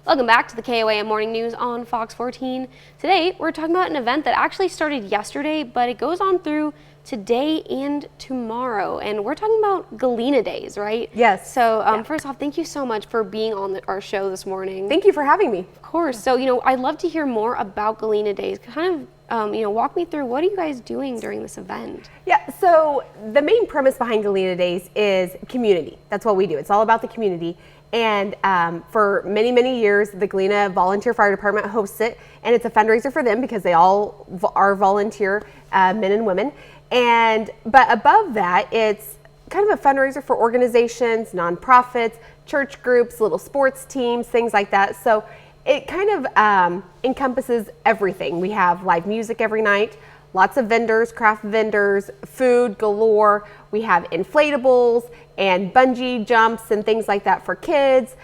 Welcome back to the KOAM Morning News on Fox 14. Today, we're talking about an event that actually started yesterday, but it goes on through today and tomorrow. And we're talking about Galena Days, right? Yes. So first off, thank you so much for being on our show this morning. Thank you for having me. Of course. So, I'd love to hear more about Galena Days. Kind of, walk me through, what are you guys doing during this event? Yeah, so the main premise behind Galena Days is community. That's what we do. It's all about the community. And for many, many years, the Galena Volunteer Fire Department hosts it, and it's a fundraiser for them because they all are volunteer men and women. But above that, it's kind of a fundraiser for organizations, nonprofits, church groups, little sports teams, things like that. So it kind of encompasses everything. We have live music every night, lots of vendors, craft vendors, food galore. We have inflatables and bungee jumps and things like that for kids.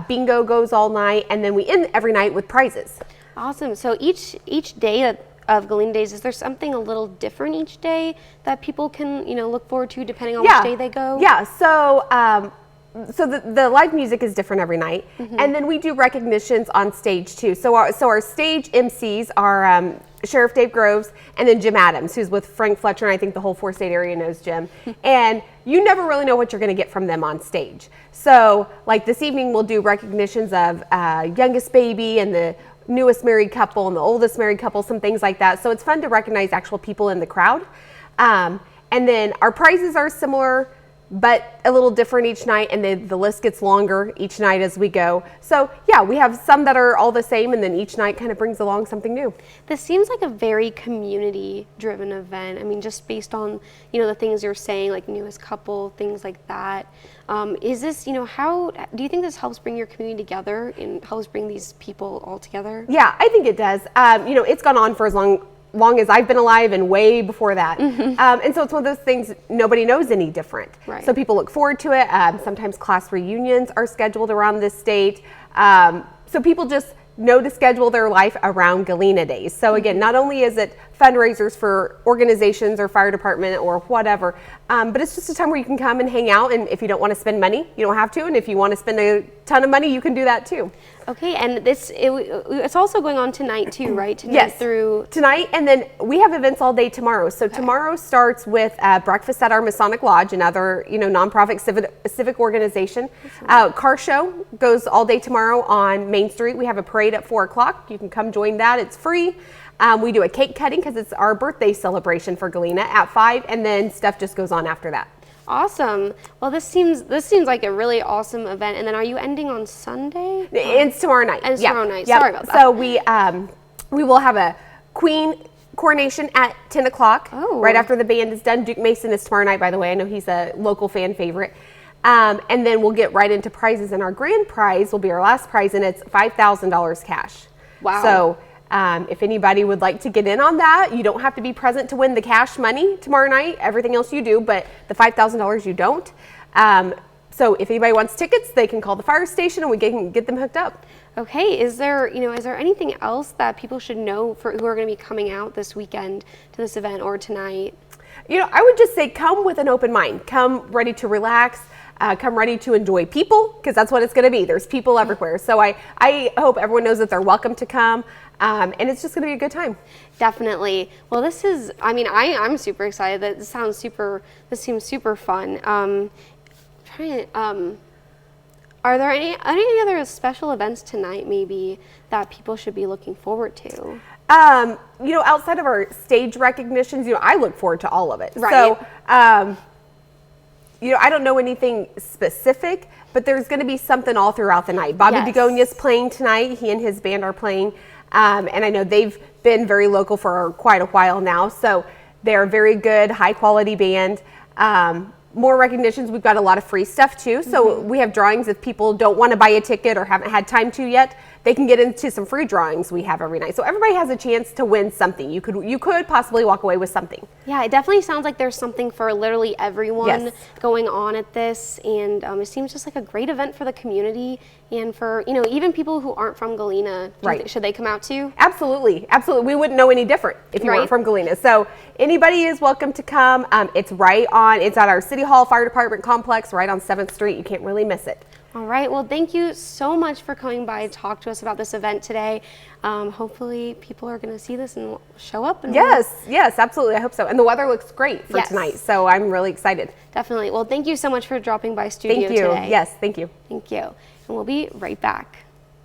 Bingo goes all night, and then we end every night with prizes. Awesome. So each day of Galena Days, is there something a little different each day that people can look forward to depending on which day they go? Yeah. So the live music is different every night, and then we do recognitions on stage too. So our stage MCs are Sheriff Dave Groves and then Jim Adams, who's with Frank Fletcher, and I think the whole four-state area knows Jim. And you never really know what you're going to get from them on stage. So like this evening, we'll do recognitions of youngest baby and the newest married couple and the oldest married couple, some things like that. So it's fun to recognize actual people in the crowd. And then our prizes are similar, but a little different each night, and then the list gets longer each night as we go. So yeah, we have some that are all the same, and then each night kind of brings along something new. This seems like a very community-driven event. I mean, just based on the things you're saying, like newest couple, things like that. Is this, how do you think this helps bring your community together and helps bring these people all together? Yeah, I think it does. It's gone on for as long as I've been alive and way before that. And so it's one of those things nobody knows any different. Right. So people look forward to it. Sometimes class reunions are scheduled around this date. So people just know to schedule their life around Galena Days. So again, not only is it fundraisers for organizations or fire department or whatever, but it's just a time where you can come and hang out, and if you don't want to spend money, you don't have to, and if you want to spend a ton of money, you can do that too. Okay, and it's also going on tonight too, right? Tonight yes, through tonight, and then we have events all day tomorrow. So tomorrow starts with breakfast at our Masonic Lodge, another nonprofit civic organization. Car show goes all day tomorrow on Main Street. We have a parade at 4 o'clock. You can come join that. It's free. We do a cake cutting because it's our birthday celebration for Galena at 5, and then stuff just goes on after that. Awesome. Well, this seems like a really awesome event. And then, are you ending on Sunday? It's tomorrow night. And it's tomorrow night. Yep. Sorry about that. So we will have a Queen coronation at 10 o'clock. Oh. Right after the band is done. Duke Mason is tomorrow night, by the way. I know he's a local fan favorite. And then we'll get right into prizes, and our grand prize will be our last prize, and it's $5,000 cash. Wow. So if anybody would like to get in on that, you don't have to be present to win the cash money tomorrow night. Everything else you do, but the $5,000 you don't. So if anybody wants tickets, they can call the fire station and we can get them hooked up. Okay, is there anything else that people should know who are going to be coming out this weekend to this event or tonight? I would just say come with an open mind. Come ready to relax. Come ready to enjoy people, because that's what it's going to be. There's people everywhere. So I hope everyone knows that they're welcome to come. And it's just going to be a good time. Definitely. Well, I'm super excited. This seems super fun. Are there any other special events tonight maybe that people should be looking forward to? Outside of our stage recognitions, I look forward to all of it. Right. So, I don't know anything specific, but there's going to be something all throughout the night. Bobby Begonia's playing tonight. He and his band are playing. And I know they've been very local for quite a while now. So they're a very good, high quality band. More recognitions. We've got a lot of free stuff too. So we have drawings. If people don't want to buy a ticket or haven't had time to yet, they can get into some free drawings we have every night. So everybody has a chance to win something. You could possibly walk away with something. Yeah, it definitely sounds like there's something for literally everyone going on at this, and it seems just like a great event for the community and for even people who aren't from Galena. Should they come out too? Absolutely, absolutely. We wouldn't know any different if you weren't from Galena. So anybody is welcome to come. It's at our City Hall Fire Department complex, right on 7th Street. You can't really miss it. All right. Well, thank you so much for coming by and talk to us about this event today. Hopefully people are going to see this and show up. And yes, absolutely. I hope so. And the weather looks great for tonight, so I'm really excited. Definitely. Well, thank you so much for dropping by studio today. today. Yes, thank you. Thank you. And we'll be right back.